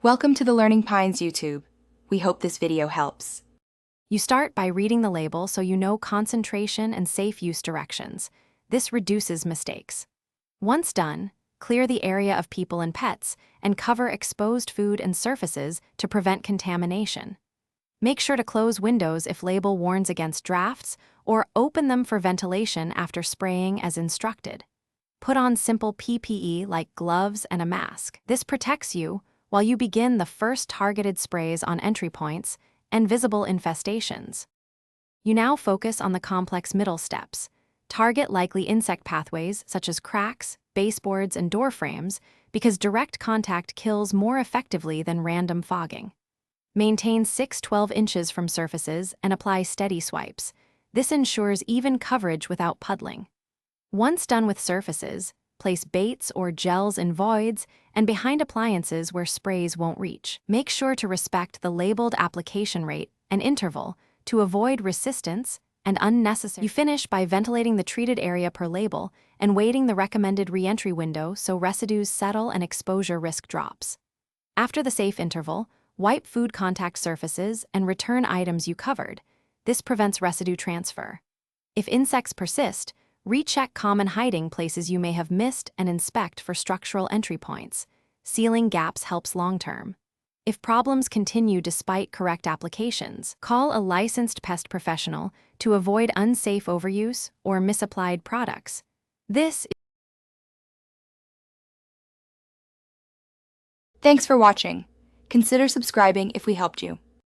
Welcome to the Learning Pines YouTube. We hope this video helps. You start by reading the label so you know concentration and safe use directions. This reduces mistakes. Once done, clear the area of people and pets and cover exposed food and surfaces to prevent contamination. Make sure to close windows if label warns against drafts or open them for ventilation after spraying as instructed. Put on simple PPE like gloves and a mask. This protects you while you begin the first targeted sprays on entry points and visible infestations. You now focus on the complex middle steps. Target likely insect pathways such as cracks, baseboards, and door frames because direct contact kills more effectively than random fogging. Maintain 6-12 inches from surfaces and apply steady swipes. This ensures even coverage without puddling. Once done with surfaces, place baits or gels in voids and behind appliances where sprays won't reach. Make sure to respect the labeled application rate and interval to avoid resistance and unnecessary. You finish by ventilating the treated area per label and waiting the recommended re-entry window so residues settle and exposure risk drops. After the safe interval, wipe food contact surfaces and return items you covered. This prevents residue transfer. If insects persist, recheck common hiding places you may have missed and inspect for structural entry points. Sealing gaps helps long-term. If problems continue despite correct applications, call a licensed pest professional to avoid unsafe overuse or misapplied products. Thanks for watching. Consider subscribing if we helped you.